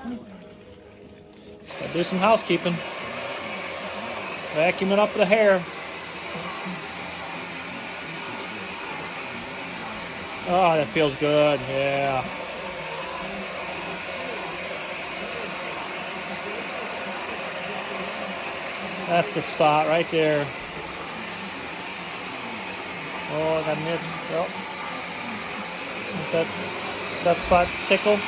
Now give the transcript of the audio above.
Gotta do some housekeeping. Vacuuming up the hair. Oh, that feels good. Yeah. That's the spot right there. Oh, I got an itch. Oh. That spot tickle.